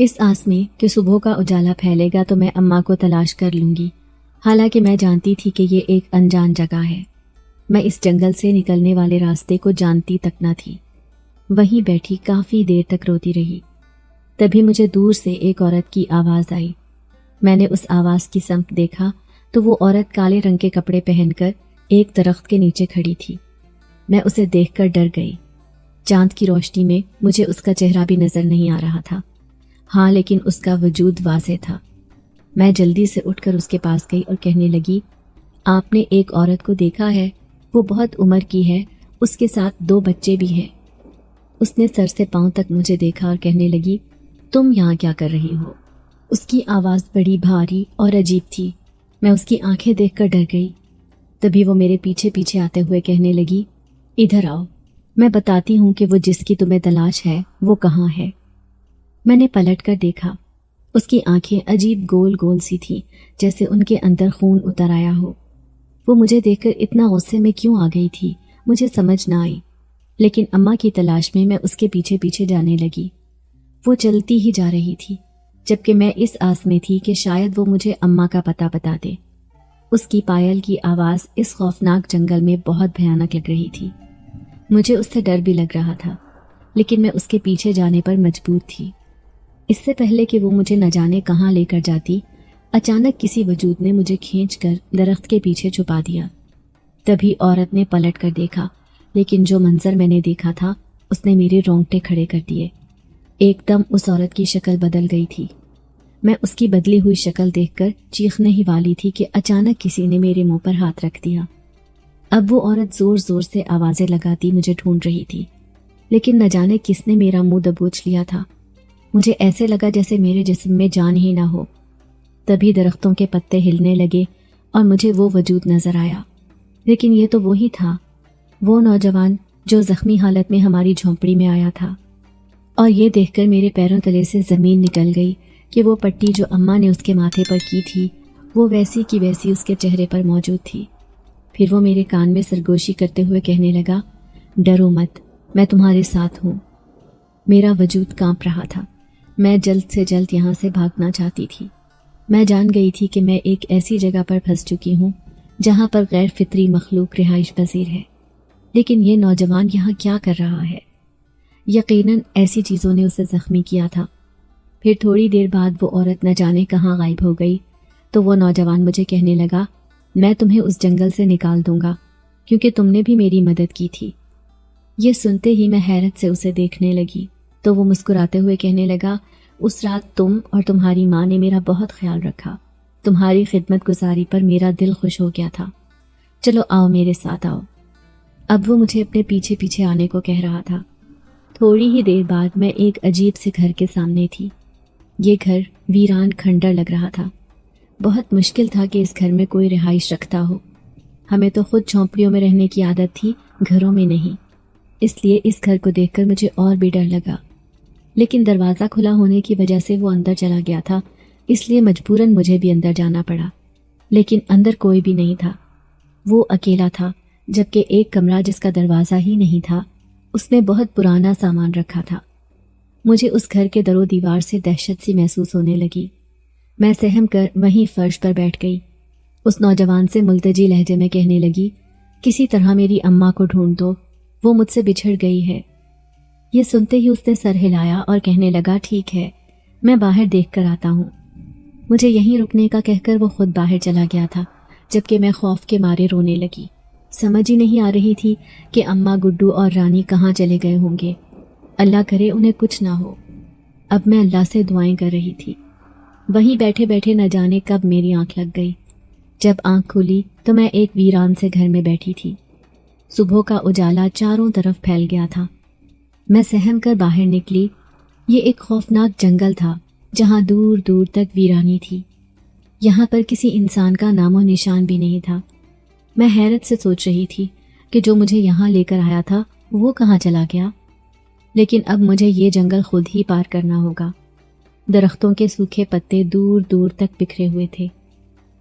اس آس میں کہ صبح کا اجالا پھیلے گا تو میں اماں کو تلاش کر لوں گی، حالانکہ میں جانتی تھی کہ یہ ایک انجان جگہ ہے۔ میں اس جنگل سے نکلنے والے راستے کو جانتی تک نہ تھی۔ وہیں بیٹھی کافی دیر تک روتی رہی۔ تبھی مجھے دور سے ایک عورت کی آواز آئی۔ میں نے اس آواز کی سمت دیکھا تو وہ عورت کالے رنگ کے کپڑے پہن کر ایک درخت کے نیچے کھڑی تھی۔ میں اسے دیکھ کر ڈر گئی۔ چاند کی روشنی میں مجھے اس کا چہرہ بھی نظر نہیں آ رہا تھا، ہاں لیکن اس کا وجود واضح تھا۔ میں جلدی سے اٹھ کر اس کے پاس گئی اور کہنے لگی، آپ نے ایک عورت کو دیکھا ہے؟ وہ بہت عمر کی ہے، اس کے ساتھ 2 بچے بھی ہیں۔ اس نے سر سے پاؤں تک مجھے دیکھا اور کہنے لگی، تم یہاں کیا کر رہی ہو؟ اس کی آواز بڑی بھاری اور عجیب تھی۔ میں اس کی آنکھیں دیکھ کر ڈر گئی۔ تبھی وہ میرے پیچھے پیچھے آتے ہوئے کہنے لگی، ادھر آؤ، میں بتاتی ہوں کہ وہ جس کی تمہیں تلاش ہے وہ کہاں ہے۔ میں نے پلٹ کر دیکھا۔ اس کی آنکھیں عجیب گول گول سی تھیں، جیسے ان کے اندر خون اتر آیا ہو۔ وہ مجھے دیکھ کر اتنا غصے میں کیوں آ گئی تھی مجھے سمجھ نہ آئی، لیکن اماں کی تلاش میں اس کے پیچھے پیچھے جانے لگی۔ وہ چلتی ہی جا رہی تھی، جبکہ میں اس آس میں تھی کہ شاید وہ مجھے اماں کا پتہ بتا دے۔ اس کی پائل کی آواز اس خوفناک جنگل میں بہت بھیانک لگ رہی تھی۔ مجھے اس سے ڈر بھی لگ رہا تھا، لیکن میں اس کے پیچھے جانے پر مجبور تھی۔ اس سے پہلے کہ وہ مجھے نہ جانے کہاں لے کر جاتی، اچانک کسی وجود نے مجھے کھینچ کر درخت کے پیچھے چھپا دیا۔ تبھی عورت نے پلٹ کر دیکھا، لیکن جو منظر میں نے دیکھا تھا اس نے میرے رونگٹے کھڑے کر دیے۔ ایک دم اس عورت کی شکل بدل گئی تھی۔ میں اس کی بدلی ہوئی شکل دیکھ کر چیخنے ہی والی تھی کہ اچانک کسی نے میرے منہ پر ہاتھ رکھ دیا۔ اب وہ عورت زور زور سے آوازیں لگاتی مجھے ڈھونڈ رہی تھی، لیکن نہ جانے کس نے میرا منہ دبوچ لیا تھا۔ مجھے ایسے لگا جیسے میرے جسم میں جان ہی نہ ہو۔ تبھی درختوں کے پتے ہلنے لگے اور مجھے وہ وجود نظر آیا، لیکن یہ تو وہی تھا، وہ نوجوان جو زخمی حالت میں ہماری جھونپڑی میں آیا تھا۔ اور یہ دیکھ کر میرے پیروں تلے سے زمین نکل گئی کہ وہ پٹی جو اماں نے اس کے ماتھے پر کی تھی وہ ویسی کی ویسی اس کے چہرے پر موجود تھی۔ پھر وہ میرے کان میں سرگوشی کرتے ہوئے کہنے لگا، ڈرو مت، میں تمہارے ساتھ ہوں۔ میرا وجود کانپ رہا تھا۔ میں جلد سے جلد یہاں سے بھاگنا چاہتی تھی۔ میں جان گئی تھی کہ میں ایک ایسی جگہ پر پھنس چکی ہوں جہاں پر غیر فطری مخلوق رہائش پذیر ہے، لیکن یہ نوجوان یہاں کیا کر رہا ہے؟ یقیناً ایسی چیزوں نے اسے زخمی کیا تھا۔ پھر تھوڑی دیر بعد وہ عورت نہ جانے کہاں غائب ہو گئی تو وہ نوجوان مجھے کہنے لگا، میں تمہیں اس جنگل سے نکال دوں گا کیونکہ تم نے بھی میری مدد کی تھی۔ یہ سنتے ہی میں حیرت سے اسے دیکھنے لگی تو وہ مسکراتے ہوئے کہنے لگا، اس رات تم اور تمہاری ماں نے میرا بہت خیال رکھا، تمہاری خدمت گزاری پر میرا دل خوش ہو گیا تھا، چلو آؤ میرے ساتھ آؤ۔ اب وہ مجھے اپنے پیچھے پیچھے آنے کو کہہ رہا تھا۔ تھوڑی ہی دیر بعد میں ایک عجیب سے گھر کے سامنے تھی۔ یہ گھر ویران کھنڈر لگ رہا تھا۔ بہت مشکل تھا کہ اس گھر میں کوئی رہائش رکھتا ہو۔ ہمیں تو خود جھونپڑیوں میں رہنے کی عادت تھی، گھروں میں نہیں، اس لیے اس گھر کو دیکھ کر مجھے اور بھی ڈر لگا۔ لیکن دروازہ کھلا ہونے کی وجہ سے وہ اندر چلا گیا تھا، اس لیے مجبوراً مجھے بھی اندر جانا پڑا، لیکن اندر کوئی بھی نہیں تھا۔ وہ اکیلا تھا، جبکہ ایک کمرہ جس کا دروازہ ہی نہیں تھا اس میں بہت پرانا سامان رکھا تھا۔ مجھے اس گھر کے در و دیوار سے دہشت سی محسوس ہونے لگی۔ میں سہم کر وہیں فرش پر بیٹھ گئی۔ اس نوجوان سے ملتجی لہجے میں کہنے لگی، کسی طرح میری اماں کو ڈھونڈ دو، وہ مجھ سے بچھڑ گئی ہے۔ یہ سنتے ہی اس نے سر ہلایا اور کہنے لگا، ٹھیک ہے، میں باہر دیکھ کر آتا ہوں۔ مجھے یہیں رکنے کا کہہ کر وہ خود باہر چلا گیا تھا، جبکہ میں خوف کے مارے رونے لگی۔ سمجھ ہی نہیں آ رہی تھی کہ اماں، گڈو اور رانی کہاں چلے گئے ہوں گے۔ اللہ کرے انہیں کچھ نہ ہو۔ اب میں اللہ سے دعائیں کر رہی تھی۔ وہیں بیٹھے بیٹھے نہ جانے کب میری آنکھ لگ گئی۔ جب آنکھ کھلی تو میں ایک ویران سے گھر میں بیٹھی تھی۔ صبح کا اجالا چاروں طرف پھیل گیا تھا۔ میں سہم کر باہر نکلی۔ یہ ایک خوفناک جنگل تھا جہاں دور دور تک ویرانی تھی۔ یہاں پر کسی انسان کا نام و نشان بھی نہیں تھا۔ میں حیرت سے سوچ رہی تھی کہ جو مجھے یہاں لے کر آیا تھا وہ کہاں چلا گیا، لیکن اب مجھے یہ جنگل خود ہی پار کرنا ہوگا۔ درختوں کے سوکھے پتے دور دور تک بکھرے ہوئے تھے۔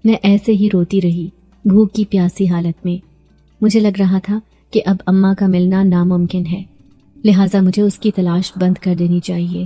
میں ایسے ہی روتی رہی، بھوک کی پیاسی حالت میں۔ مجھے لگ رہا تھا کہ اب اماں کا ملنا ناممکن ہے، لہٰذا مجھے اس کی تلاش بند کر دینی چاہیے۔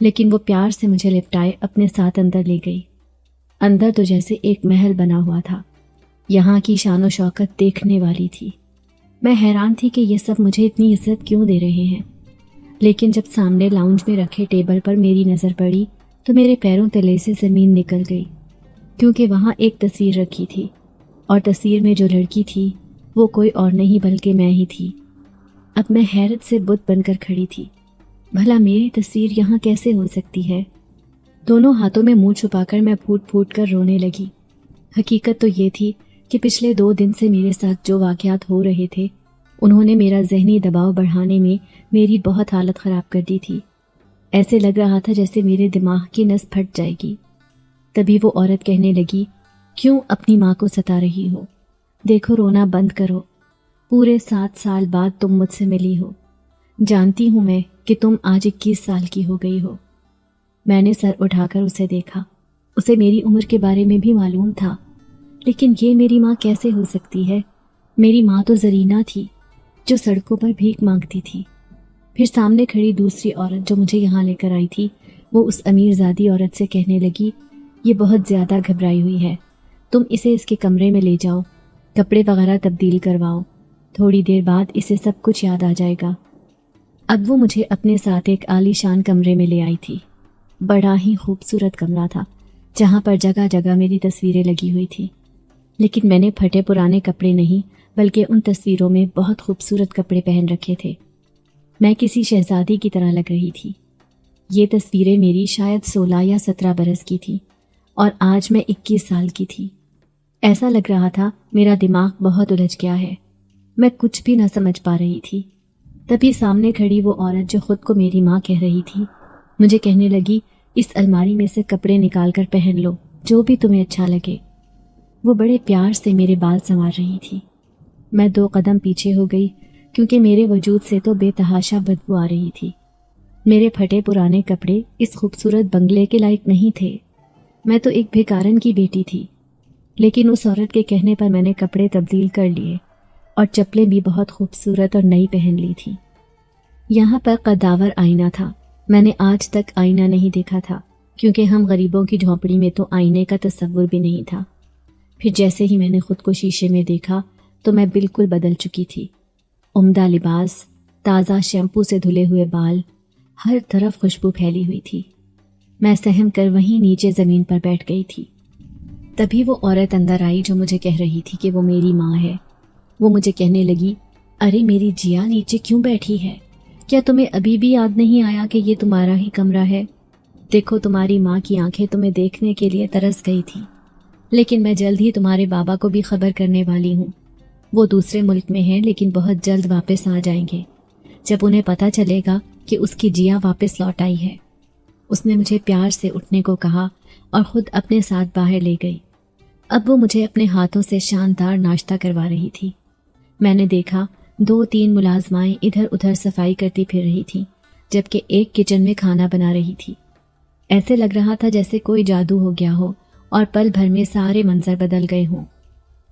لیکن وہ پیار سے مجھے لپٹائے اپنے ساتھ اندر لے گئی۔ اندر تو جیسے ایک محل بنا ہوا تھا، یہاں کی شان و شوکت دیکھنے والی تھی۔ میں حیران تھی کہ یہ سب مجھے اتنی عزت کیوں دے رہے ہیں، لیکن جب سامنے لاؤنج میں رکھے ٹیبل پر میری نظر پڑی تو میرے پیروں تلے سے زمین نکل گئی، کیونکہ وہاں ایک تصویر رکھی تھی، اور تصویر میں جو لڑکی تھی وہ کوئی اور نہیں بلکہ میں ہی تھی۔ اب میں حیرت سے بت بن کر کھڑی تھی۔ بھلا میری تصویر یہاں کیسے ہو سکتی ہے؟ دونوں ہاتھوں میں منہ چھپا کر میں پھوٹ پھوٹ کر رونے لگی۔ حقیقت تو یہ تھی کہ پچھلے 2 دن سے میرے ساتھ جو واقعات ہو رہے تھے انہوں نے میرا ذہنی دباؤ بڑھانے میں میری بہت حالت خراب کر دی تھی۔ ایسے لگ رہا تھا جیسے میرے دماغ کی نس پھٹ جائے گی۔ تبھی وہ عورت کہنے لگی، کیوں اپنی ماں کو ستا رہی ہو؟ دیکھو رونا بند کرو، پورے 7 سال بعد تم مجھ سے ملی ہو۔ جانتی ہوں میں کہ تم آج 21 سال کی ہو گئی ہو۔ میں نے سر اٹھا کر اسے دیکھا۔ اسے میری عمر کے بارے میں بھی معلوم تھا، لیکن یہ میری ماں کیسے ہو سکتی ہے؟ میری ماں تو زرینہ تھی جو سڑکوں پر بھیک مانگتی تھی۔ پھر سامنے کھڑی دوسری عورت جو مجھے یہاں لے کر آئی تھی، وہ اس امیر زادی عورت سے کہنے لگی، یہ بہت زیادہ گھبرائی ہوئی ہے، تم اسے اس کے کمرے میں لے جاؤ، کپڑے وغیرہ تبدیل کرواؤ، تھوڑی دیر بعد اسے سب کچھ یاد آ جائے گا۔ اب وہ مجھے اپنے ساتھ ایک عالی شان کمرے میں لے آئی تھی۔ بڑا ہی خوبصورت کمرہ تھا جہاں پر جگہ جگہ میری تصویریں لگی ہوئی تھیں، لیکن میں نے پھٹے پرانے کپڑے نہیں بلکہ ان تصویروں میں بہت خوبصورت کپڑے پہن رکھے تھے۔ میں کسی شہزادی کی طرح لگ رہی تھی۔ یہ تصویریں میری شاید 16 یا 17 برس کی تھیں اور آج میں 21 سال کی تھی۔ ایسا لگ رہا تھا میرا دماغ بہت الجھ گیا ہے، میں کچھ بھی نہ سمجھ پا رہی تھی۔ تبھی سامنے کھڑی وہ عورت جو خود کو میری ماں کہہ رہی تھی مجھے کہنے لگی، اس الماری میں سے کپڑے نکال کر پہن لو، جو بھی تمہیں اچھا لگے۔ وہ بڑے پیار سے میرے بال سنوار رہی تھی۔ میں 2 قدم پیچھے ہو گئی کیونکہ میرے وجود سے تو بے تحاشا بدبو آ رہی تھی۔ میرے پھٹے پرانے کپڑے اس خوبصورت بنگلے کے لائق نہیں تھے۔ میں تو ایک بھیکارن کی بیٹی تھی، لیکن اس عورت کے کہنے پر میں نے کپڑے تبدیل کر لیے اور چپلیں بھی بہت خوبصورت اور نئی پہن لی تھی۔ یہاں پر قداور آئینہ تھا۔ میں نے آج تک آئینہ نہیں دیکھا تھا کیونکہ ہم غریبوں کی جھونپڑی میں تو آئینے کا تصور بھی نہیں تھا۔ پھر جیسے ہی میں نے خود کو شیشے میں دیکھا تو میں بالکل بدل چکی تھی۔ عمدہ لباس، تازہ شیمپو سے دھلے ہوئے بال، ہر طرف خوشبو پھیلی ہوئی تھی۔ میں سہم کر وہیں نیچے زمین پر بیٹھ گئی تھی۔ تبھی وہ عورت اندر آئی جو مجھے کہہ رہی تھی کہ وہ میری ماں ہے۔ وہ مجھے کہنے لگی، ارے میری جیا نیچے کیوں بیٹھی ہے؟ کیا تمہیں ابھی بھی یاد نہیں آیا کہ یہ تمہارا ہی کمرہ ہے؟ دیکھو تمہاری ماں کی آنکھیں تمہیں دیکھنے کے لیے ترس گئی تھی، لیکن میں جلد ہی تمہارے بابا کو بھی خبر کرنے والی ہوں۔ وہ دوسرے ملک میں ہیں لیکن بہت جلد واپس آ جائیں گے۔ جب انہیں پتہ چلے گا کہ اس کی جیا واپس لوٹ آئی ہے۔ اس نے مجھے پیار سے اٹھنے کو کہا اور خود اپنے ساتھ باہر لے گئی۔ اب وہ مجھے اپنے ہاتھوں سے شاندار ناشتہ کروا رہی تھی۔ میں نے دیکھا 2-3 ملازمائیں ادھر ادھر صفائی کرتی پھر رہی تھیں، جبکہ ایک کچن میں کھانا بنا رہی تھی۔ ایسے لگ رہا تھا جیسے کوئی جادو ہو گیا ہو اور پل بھر میں سارے منظر بدل گئے ہوں،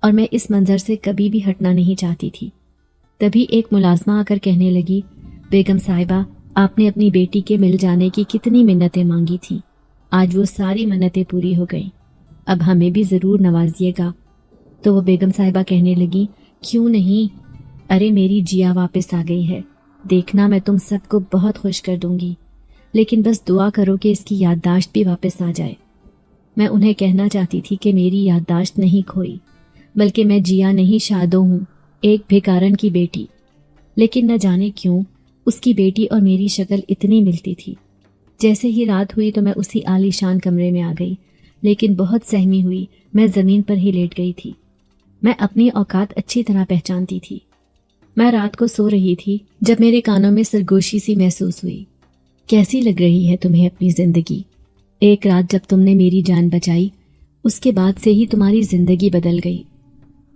اور میں اس منظر سے کبھی بھی ہٹنا نہیں چاہتی تھی۔ تبھی ایک ملازمہ آ کر کہنے لگی، بیگم صاحبہ، آپ نے اپنی بیٹی کے مل جانے کی کتنی منتیں مانگی تھیں، آج وہ ساری منتیں پوری ہو گئیں، اب ہمیں بھی ضرور نوازیے گا۔ تو وہ بیگم صاحبہ کہنے لگی، کیوں نہیں، ارے میری جیا واپس آ گئی ہے، دیکھنا میں تم سب کو بہت خوش کر دوں گی، لیکن بس دعا کرو کہ اس کی یادداشت بھی واپس آ جائے۔ میں انہیں کہنا چاہتی تھی کہ میری یادداشت نہیں کھوئی، بلکہ میں جیا نہیں شادو ہوں، ایک بھیکارن کی بیٹی۔ لیکن نہ جانے کیوں اس کی بیٹی اور میری شکل اتنی ملتی تھی۔ جیسے ہی رات ہوئی تو میں اسی عالی شان کمرے میں آ گئی، لیکن بہت سہمی ہوئی میں زمین پر ہی لیٹ گئی تھی۔ میں اپنی اوقات اچھی طرح پہچانتی تھی۔ میں رات کو سو رہی تھی جب میرے کانوں میں سرگوشی سی محسوس ہوئی۔ کیسی لگ رہی ہے تمہیں اپنی زندگی؟ ایک رات جب تم نے میری جان بچائی، اس کے بعد سے ہی تمہاری زندگی بدل گئی۔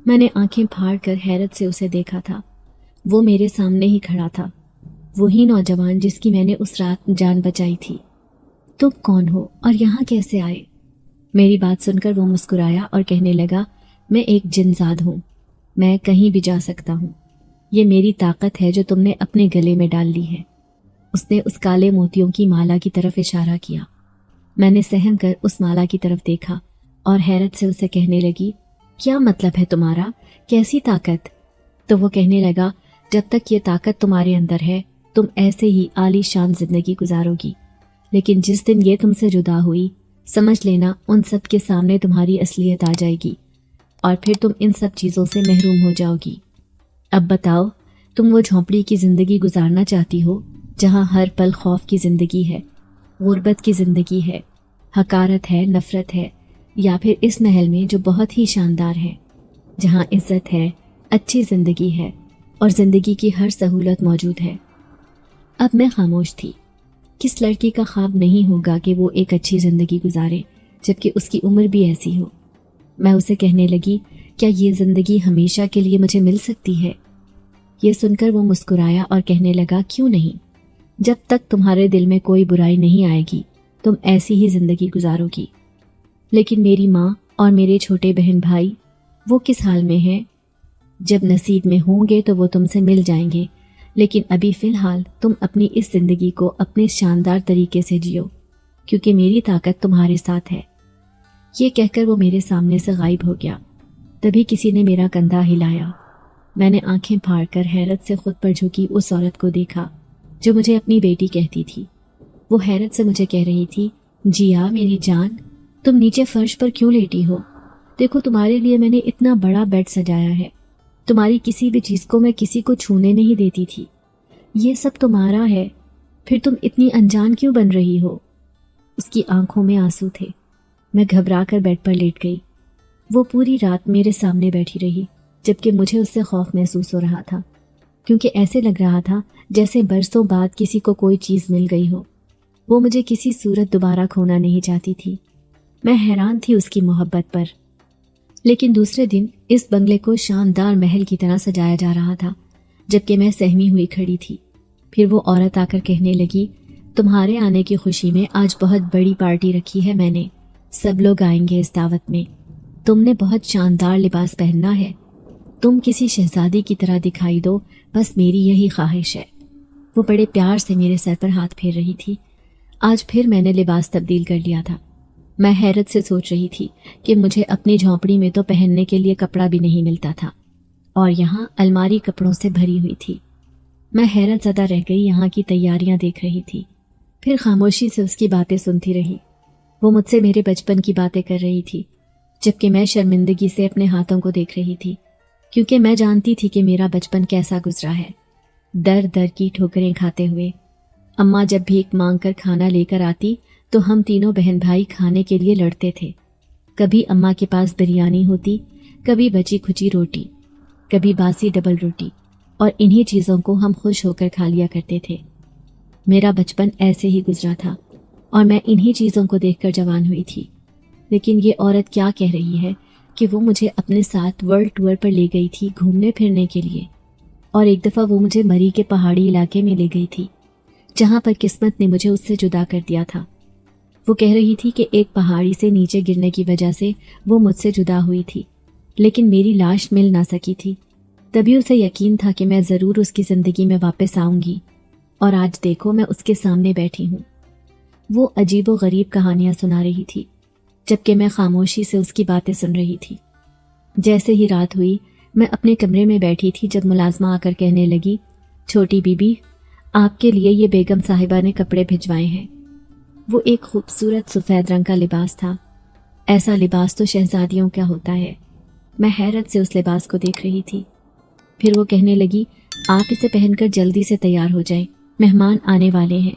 میں نے آنکھیں پھاڑ کر حیرت سے اسے دیکھا تھا۔ وہ میرے سامنے ہی کھڑا تھا، وہی نوجوان جس کی میں نے اس رات جان بچائی تھی۔ تم کون ہو اور یہاں کیسے آئے؟ میری بات سن کر وہ مسکرایا اور کہنے لگا، میں ایک جنزاد ہوں، میں کہیں بھی جا سکتا ہوں، یہ میری طاقت ہے جو تم نے اپنے گلے میں ڈال لی ہے۔ اس نے اس کالے موتیوں کی مالا کی طرف اشارہ کیا۔ میں نے سہم کر اس مالا کی طرف دیکھا اور حیرت سے اسے کہنے لگی، کیا مطلب ہے تمہارا؟ کیسی طاقت؟ تو وہ کہنے لگا، جب تک یہ طاقت تمہارے اندر ہے تم ایسے ہی عالی شان زندگی گزارو گی، لیکن جس دن یہ تم سے جدا ہوئی، سمجھ لینا ان سب کے سامنے تمہاری اصلیت آ جائے گی اور پھر تم ان سب چیزوں سے محروم ہو جاؤ گی۔ اب بتاؤ، تم وہ جھونپڑی کی زندگی گزارنا چاہتی ہو جہاں ہر پل خوف کی زندگی ہے، غربت کی زندگی ہے، حقارت ہے، نفرت ہے، یا پھر اس محل میں جو بہت ہی شاندار ہے، جہاں عزت ہے، اچھی زندگی ہے اور زندگی کی ہر سہولت موجود ہے؟ اب میں خاموش تھی۔ کس لڑکی کا خواب نہیں ہوگا کہ وہ ایک اچھی زندگی گزارے جبکہ اس کی عمر بھی ایسی ہو؟ میں اسے کہنے لگی، کیا یہ زندگی ہمیشہ کے لیے مجھے مل سکتی ہے؟ یہ سن کر وہ مسکرایا اور کہنے لگا، کیوں نہیں؟ جب تک تمہارے دل میں کوئی برائی نہیں آئے گی تم ایسی ہی زندگی گزارو گی۔ لیکن میری ماں اور میرے چھوٹے بہن بھائی، وہ کس حال میں ہیں؟ جب نصیب میں ہوں گے تو وہ تم سے مل جائیں گے، لیکن ابھی فی الحال تم اپنی اس زندگی کو اپنے شاندار طریقے سے جیو، کیونکہ میری طاقت تمہارے ساتھ ہے۔ یہ کہہ کر وہ میرے سامنے سے غائب ہو گیا۔ تبھی کسی نے میرا کندھا ہلایا۔ میں نے آنکھیں پھاڑ کر حیرت سے خود پر جھکی اس عورت کو دیکھا جو مجھے اپنی بیٹی کہتی تھی۔ وہ حیرت سے مجھے کہہ رہی تھی، جیا میری جان، تم نیچے فرش پر کیوں لیٹی ہو؟ دیکھو تمہارے لیے میں نے اتنا بڑا بیڈ سجایا ہے، تمہاری کسی بھی چیز کو میں کسی کو چھونے نہیں دیتی تھی، یہ سب تمہارا ہے، پھر تم اتنی انجان کیوں بن رہی ہو؟ اس کی آنکھوں میں آنسو تھے۔ میں گھبرا کر بیڈ پر لیٹ گئی۔ وہ پوری رات میرے سامنے بیٹھی رہی، جبکہ مجھے اس سے خوف محسوس ہو رہا تھا، کیونکہ ایسے لگ رہا تھا جیسے برسوں بعد کسی کو کوئی چیز مل گئی ہو۔ وہ مجھے کسی صورت دوبارہ کھونا نہیں چاہتی تھی۔ میں حیران تھی اس کی محبت پر۔ لیکن دوسرے دن اس بنگلے کو شاندار محل کی طرح سجایا جا رہا تھا، جبکہ میں سہمی ہوئی کھڑی تھی۔ پھر وہ عورت آ کر کہنے لگی، تمہارے آنے کی خوشی میں آج بہت بڑی پارٹی رکھی ہے میں نے، سب لوگ آئیں گے اس دعوت میں۔ تم نے بہت شاندار لباس پہننا ہے، تم کسی شہزادی کی طرح دکھائی دو، بس میری یہی خواہش ہے۔ وہ بڑے پیار سے میرے سر پر ہاتھ پھیر رہی تھی۔ آج پھر میں نے لباس تبدیل کر لیا تھا۔ میں حیرت سے سوچ رہی تھی کہ مجھے اپنی جھونپڑی میں تو پہننے کے لیے کپڑا بھی نہیں ملتا تھا، اور یہاں الماری کپڑوں سے بھری ہوئی تھی۔ میں حیرت زدہ رہ گئی، یہاں کی تیاریاں دیکھ رہی تھی، پھر خاموشی سے اس کی باتیں سنتی رہی۔ وہ مجھ سے میرے بچپن کی باتیں کر رہی تھی، جبکہ میں شرمندگی سے اپنے ہاتھوں کو دیکھ رہی تھی، کیونکہ میں جانتی تھی کہ میرا بچپن کیسا گزرا ہے، در در کی ٹھوکریں کھاتے ہوئے۔ اماں جب بھیک مانگ کر کھانا لے کر آتی تو ہم تینوں بہن بھائی کھانے کے لیے لڑتے تھے۔ کبھی اماں کے پاس بریانی ہوتی، کبھی بچی کھچی روٹی، کبھی باسی ڈبل روٹی، اور انہی چیزوں کو ہم خوش ہو کر کھا لیا کرتے تھے۔ میرا بچپن ایسے ہی گزرا تھا اور میں انہی چیزوں کو دیکھ کر جوان ہوئی تھی۔ لیکن یہ عورت کیا کہہ رہی ہے کہ وہ مجھے اپنے ساتھ ورلڈ ٹور پر لے گئی تھی گھومنے پھرنے کے لیے، اور ایک دفعہ وہ مجھے مری کے پہاڑی علاقے میں لے گئی تھی جہاں پر قسمت نے مجھے اس سے جدا کر دیا تھا۔ وہ کہہ رہی تھی کہ ایک پہاڑی سے نیچے گرنے کی وجہ سے وہ مجھ سے جدا ہوئی تھی، لیکن میری لاش مل نہ سکی تھی۔ تبھی اسے یقین تھا کہ میں ضرور اس کی زندگی میں واپس آؤں گی، اور آج دیکھو میں اس کے سامنے بیٹھی ہوں۔ وہ عجیب و غریب کہانیاں سنا رہی تھی، جبکہ میں خاموشی سے اس کی باتیں سن رہی تھی۔ جیسے ہی رات ہوئی، میں اپنے کمرے میں بیٹھی تھی جب ملازمہ آ کر کہنے لگی، چھوٹی بی بی، آپ کے لیے یہ بیگم صاحبہ نے کپڑے بھجوائے ہیں۔ وہ ایک خوبصورت سفید رنگ کا لباس تھا۔ ایسا لباس تو شہزادیوں کا ہوتا ہے۔ میں حیرت سے اس لباس کو دیکھ رہی تھی۔ پھر وہ کہنے لگی، آپ اسے پہن کر جلدی سے تیار ہو جائیں، مہمان آنے والے ہیں۔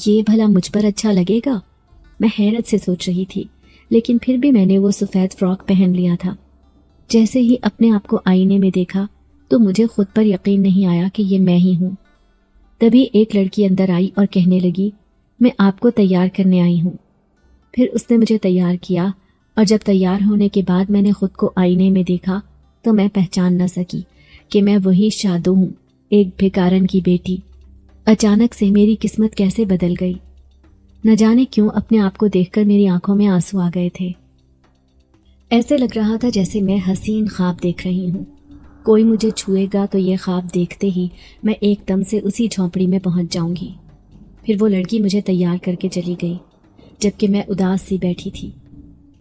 یہ بھلا مجھ پر اچھا لگے گا؟ میں حیرت سے سوچ رہی تھی، لیکن پھر بھی میں نے وہ سفید فراک پہن لیا تھا۔ جیسے ہی اپنے آپ کو آئینے میں دیکھا تو مجھے خود پر یقین نہیں آیا کہ یہ میں ہی ہوں۔ تبھی ایک لڑکی اندر آئی اور کہنے لگی، میں آپ کو تیار کرنے آئی ہوں۔ پھر اس نے مجھے تیار کیا، اور جب تیار ہونے کے بعد میں نے خود کو آئینے میں دیکھا تو میں پہچان نہ سکی کہ میں وہی شادو ہوں، ایک بھکارن کی بیٹی۔ اچانک سے میری قسمت کیسے بدل گئی، نہ جانے کیوں اپنے آپ کو دیکھ کر میری آنکھوں میں آنسو آ گئے تھے۔ ایسے لگ رہا تھا جیسے میں حسین خواب دیکھ رہی ہوں۔ کوئی مجھے چھوئے گا تو یہ خواب دیکھتے ہی میں ایک دم سے اسی جھونپڑی میں پہنچ جاؤں گی۔ پھر وہ لڑکی مجھے تیار کر کے چلی گئی، جبکہ میں اداس سی بیٹھی تھی۔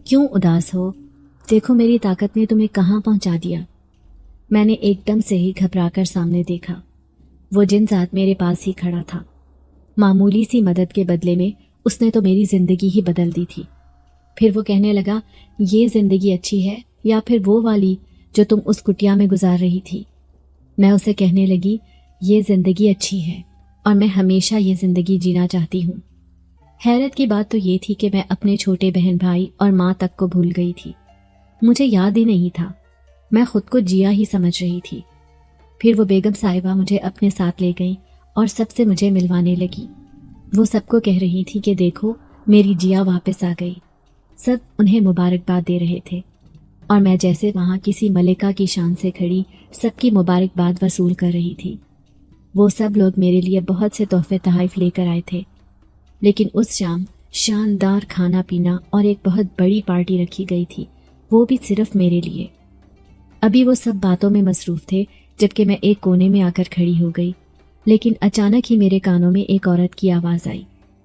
کیوں اداس ہو؟ دیکھو میری طاقت نے تمہیں کہاں پہنچا دیا۔ میں نے ایک دم سے ہی گھبرا کر سامنے دیکھا۔ وہ جن ذات میرے پاس ہی کھڑا تھا۔ معمولی سی مدد کے بدلے میں اس نے تو میری زندگی ہی بدل دی تھی۔ پھر وہ کہنے لگا، یہ زندگی اچھی ہے یا پھر وہ والی جو تم اس کٹیا میں گزار رہی تھی؟ میں اسے کہنے لگی، یہ زندگی اچھی ہے اور میں ہمیشہ یہ زندگی جینا چاہتی ہوں۔ حیرت کی بات تو یہ تھی کہ میں اپنے چھوٹے بہن بھائی اور ماں تک کو بھول گئی تھی۔ مجھے یاد ہی نہیں تھا، میں خود کو جیا ہی سمجھ رہی تھی۔ پھر وہ بیگم صاحبہ مجھے اپنے ساتھ لے گئی اور سب سے مجھے ملوانے لگی۔ وہ سب کو کہہ رہی تھی کہ دیکھو میری جیا واپس آ گئی۔ سب انہیں مبارکباد دے رہے تھے اور میں جیسے وہاں کسی ملکہ کی شان سے کھڑی سب کی مبارکباد وصول کر رہی تھی۔ وہ سب لوگ میرے لیے بہت سے تحفے تحائف لے کر آئے تھے، لیکن اس شام شاندار کھانا پینا اور ایک بہت بڑی پارٹی رکھی گئی تھی، وہ بھی صرف میرے لیے۔ ابھی وہ سب باتوں میں مصروف تھے جبکہ میں ایک کونے میں آ کر کھڑی ہو گئی، لیکن اچانک ہی میرے کانوں میں ایک عورت کی آواز آئی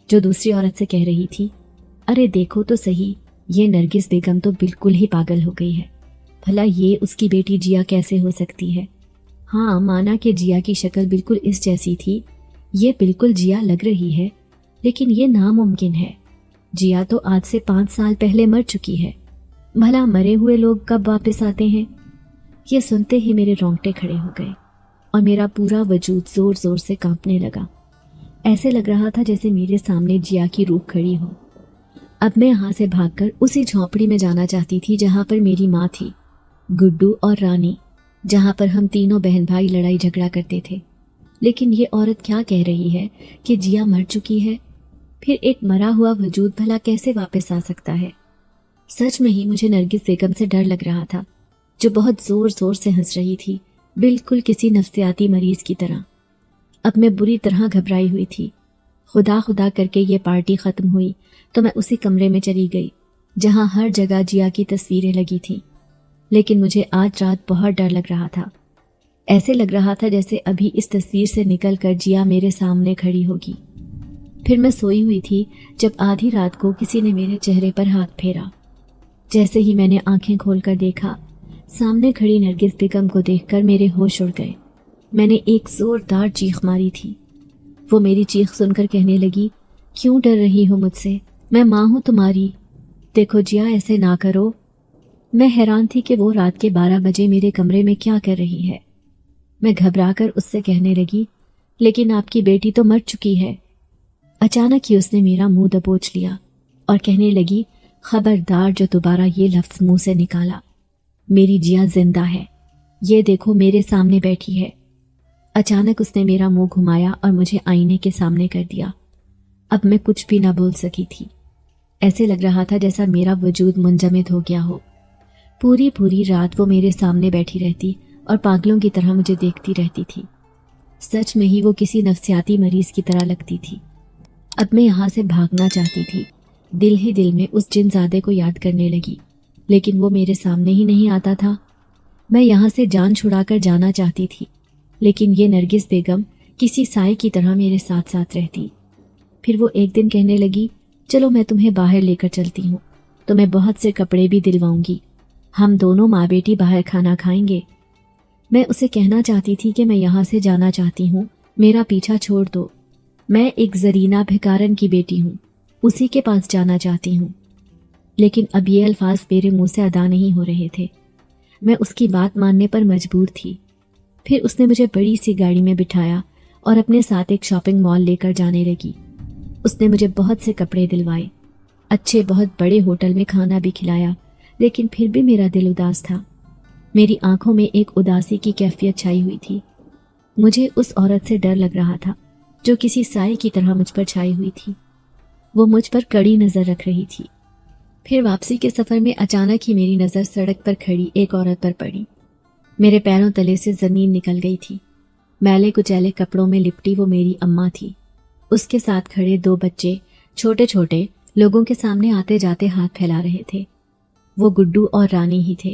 جو دوسری عورت سے کہہ رہی تھی، ارے دیکھو تو صحیح، یہ نرگس بیگم تو بالکل ہی پاگل ہو گئی ہے۔ بھلا یہ اس کی بیٹی جیا کیسے ہو سکتی ہے؟ ہاں مانا کہ جیا کی شکل بالکل اس جیسی تھی، یہ بالکل جیا لگ رہی ہے، لیکن یہ ناممکن ہے۔ جیا تو آج سے 5 سال پہلے مر چکی ہے، بھلا مرے ہوئے لوگ کب واپس آتے ہیں؟ یہ سنتے ہی میرے رونگٹے کھڑے ہو گئے اور میرا پورا وجود زور زور سے کانپنے لگا۔ ایسے لگ رہا تھا جیسے میرے سامنے جیا کی روح کھڑی ہو۔ اب میں یہاں سے بھاگ کر اسی جھونپڑی میں جانا چاہتی تھی جہاں پر میری ماں تھی، گڈو اور رانی، جہاں پر ہم تینوں بہن بھائی لڑائی جھگڑا کرتے تھے۔ لیکن یہ عورت کیا کہہ رہی ہے کہ جیا مر چکی ہے؟ پھر ایک مرا ہوا وجود بھلا کیسے واپس آ سکتا ہے؟ سچ میں ہی مجھے نرگس بیگم سے ڈر لگ رہا تھا، جو بہت زور زور سے ہنس رہی تھی، بالکل کسی نفسیاتی مریض کی طرح۔ اب میں بری طرح گھبرائی ہوئی تھی۔ خدا خدا کر کے یہ پارٹی ختم ہوئی تو میں اسی کمرے میں چلی گئی جہاں ہر جگہ جیا کی تصویریں لگی تھیں، لیکن مجھے آج رات بہت ڈر لگ رہا تھا۔ ایسے لگ رہا تھا جیسے ابھی اس تصویر سے نکل کر جیا میرے سامنے کھڑی ہوگی۔ پھر میں سوئی ہوئی تھی جب آدھی رات کو کسی نے میرے چہرے پر ہاتھ پھیرا۔ جیسے ہی میں نے آنکھیں کھول کر دیکھا، سامنے کھڑی نرگس بیگم کو دیکھ کر میرے ہوش اڑ گئے۔ میں نے ایک زوردار چیخ ماری تھی۔ وہ میری چیخ سن کر کہنے لگی، کیوں ڈر رہی ہو مجھ سے؟ میں ماں ہوں تمہاری، دیکھو جیا ایسے نہ کرو۔ میں حیران تھی کہ وہ رات کے 12 بجے میرے کمرے میں کیا کر رہی ہے۔ میں گھبرا کر اس سے کہنے لگی، لیکن آپ کی بیٹی تو مر چکی ہے۔ اچانک ہی اس نے میرا منہ دبوچ لیا اور کہنے لگی، خبردار جو دوبارہ یہ لفظ منہ سے نکالا، میری جیا زندہ ہے، یہ دیکھو میرے سامنے بیٹھی ہے۔ اچانک اس نے میرا منہ گھمایا اور مجھے آئینے کے سامنے کر دیا۔ اب میں کچھ بھی نہ بول سکی تھی۔ ایسے لگ رہا تھا جیسا میرا وجود منجمد ہو گیا ہو۔ پوری رات وہ میرے سامنے بیٹھی رہتی اور پاگلوں کی طرح مجھے دیکھتی رہتی تھی۔ سچ میں ہی وہ کسی نفسیاتی مریض کی طرح لگتی تھی۔ اب میں یہاں سے بھاگنا چاہتی تھی، دل ہی دل میں اس جن زادے کو یاد کرنے لگی، لیکن وہ میرے سامنے ہی نہیں آتا تھا۔ میں یہاں سے جان چھڑا کر جانا چاہتی تھی، لیکن یہ نرگس بیگم کسی سائے کی طرح میرے ساتھ ساتھ رہتی۔ پھر وہ ایک دن کہنے لگی، چلو میں تمہیں باہر لے کر چلتی ہوں، تمہیں بہت سے کپڑے بھی دلواؤں گی، ہم دونوں ماں بیٹی باہر کھانا کھائیں گے۔ میں اسے کہنا چاہتی تھی کہ میں یہاں سے جانا چاہتی ہوں، میرا پیچھا چھوڑ دو، میں ایک زرینہ بھکارن کی بیٹی ہوں، اسی کے پاس جانا چاہتی ہوں۔ لیکن اب یہ الفاظ میرے منہ سے ادا نہیں ہو رہے تھے۔ میں اس کی بات ماننے پر مجبور تھی۔ پھر اس نے مجھے بڑی سی گاڑی میں بٹھایا اور اپنے ساتھ ایک شاپنگ مال لے کر جانے لگی۔ اس نے مجھے بہت سے کپڑے دلوائے، اچھے بہت بڑے ہوٹل میں کھانا بھی کھلایا، لیکن پھر بھی میرا دل اداس تھا۔ میری آنکھوں میں ایک اداسی کی کیفیت چھائی ہوئی تھی۔ مجھے اس عورت سے ڈر لگ رہا تھا جو کسی سائے کی طرح مجھ پر چھائی ہوئی تھی۔ وہ مجھ پر کڑی نظر رکھ رہی تھی۔ پھر واپسی کے سفر میں اچانک ہی میری نظر سڑک پر کھڑی ایک عورت پر پڑی۔ میرے پیروں تلے سے زمین نکل گئی تھی۔ میلے کچیلے کپڑوں میں لپٹی وہ میری اماں تھی۔ اس کے ساتھ کھڑے 2 بچے چھوٹے چھوٹے لوگوں کے سامنے آتے جاتے ہاتھ پھیلا رہے تھے۔ وہ گڈو اور رانی ہی تھے۔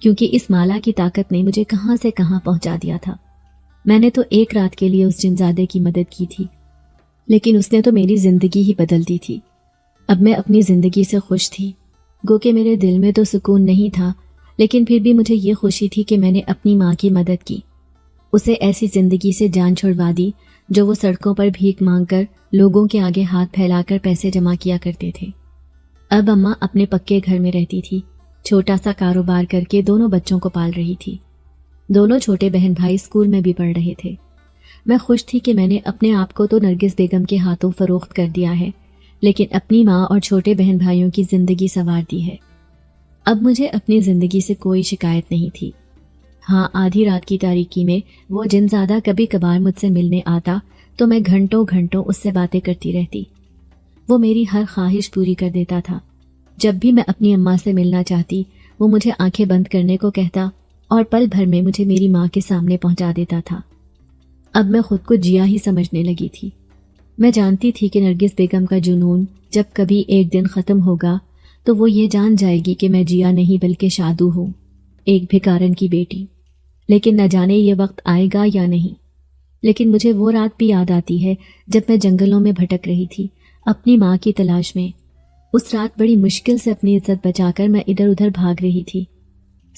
کیونکہ اس مالا کی طاقت نے مجھے کہاں سے کہاں پہنچا دیا تھا۔ میں نے تو ایک رات کے لیے اس جنزادے کی مدد کی تھی، لیکن اس نے تو میری زندگی ہی بدل دی تھی۔ اب میں اپنی زندگی سے خوش تھی، گو کہ میرے دل میں تو سکون نہیں تھا، لیکن پھر بھی مجھے یہ خوشی تھی کہ میں نے اپنی ماں کی مدد کی، اسے ایسی زندگی سے جان چھڑوا دی جو وہ سڑکوں پر بھیک مانگ کر لوگوں کے آگے ہاتھ پھیلا کر پیسے جمع کیا کرتے تھے۔ اب اماں اپنے پکے گھر میں رہتی تھی، چھوٹا سا کاروبار کر کے دونوں بچوں کو پال رہی تھی۔ دونوں چھوٹے بہن بھائی اسکول میں بھی پڑھ رہے تھے۔ میں خوش تھی کہ میں نے اپنے آپ کو تو نرگس بیگم کے ہاتھوں فروخت کر دیا ہے، لیکن اپنی ماں اور چھوٹے بہن بھائیوں کی زندگی سنوار دی ہے۔ اب مجھے اپنی زندگی سے کوئی شکایت نہیں تھی۔ ہاں، آدھی رات کی تاریکی میں وہ جنزادہ کبھی کبھار مجھ سے ملنے آتا تو میں گھنٹوں گھنٹوں اس سے باتیں کرتی رہتی۔ وہ میری ہر خواہش پوری کر دیتا تھا۔ جب بھی میں اپنی اماں سے ملنا چاہتی، وہ مجھے آنکھیں بند کرنے کو کہتا اور پل بھر میں مجھے میری ماں کے سامنے پہنچا دیتا تھا۔ اب میں خود کو جیا ہی سمجھنے لگی تھی۔ میں جانتی تھی کہ نرگس بیگم کا جنون جب کبھی ایک دن ختم ہوگا تو وہ یہ جان جائے گی کہ میں جیا نہیں بلکہ شادو ہوں، ایک بھکارن کی بیٹی۔ لیکن نہ جانے یہ وقت آئے گا یا نہیں۔ لیکن مجھے وہ رات بھی یاد آتی ہے جب میں جنگلوں میں بھٹک رہی تھی اپنی ماں کی تلاش میں۔ اس رات بڑی مشکل سے اپنی عزت بچا کر میں ادھر ادھر بھاگ رہی تھی۔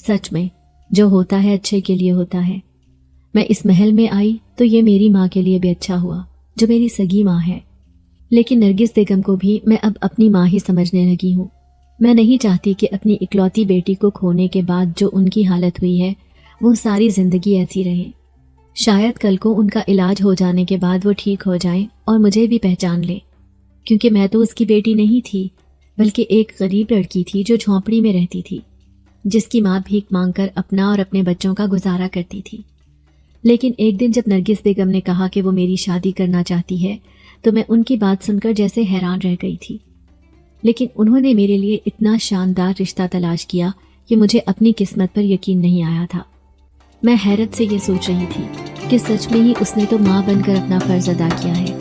سچ میں جو ہوتا ہے اچھے کے لیے ہوتا ہے۔ میں اس محل میں آئی تو یہ میری ماں کے لیے بھی اچھا ہوا جو میری سگی ماں ہے، لیکن نرگس بیگم کو بھی میں اب اپنی ماں ہی سمجھنے لگی ہوں۔ میں نہیں چاہتی کہ اپنی اکلوتی بیٹی کو کھونے کے بعد جو ان کی حالت ہوئی ہے وہ ساری زندگی ایسی رہے۔ شاید کل کو ان کا علاج ہو جانے کے بعد وہ ٹھیک ہو جائیں اور مجھے بھی پہچان لے، کیونکہ میں تو اس کی بیٹی نہیں تھی بلکہ ایک غریب لڑکی تھی جو جھونپڑی میں رہتی تھی، جس کی ماں بھیک مانگ کر اپنا اور اپنے بچوں کا گزارا کرتی تھی۔ لیکن ایک دن جب نرگس بیگم نے کہا کہ وہ میری شادی کرنا چاہتی ہے تو میں ان کی بات سن کر جیسے حیران رہ گئی تھی۔ لیکن انہوں نے میرے لیے اتنا شاندار رشتہ تلاش کیا کہ مجھے اپنی قسمت پر یقین نہیں آیا تھا۔ میں حیرت سے یہ سوچ رہی تھی کہ سچ میں ہی اس نے تو ماں بن کر اپنا فرض ادا کیا ہے۔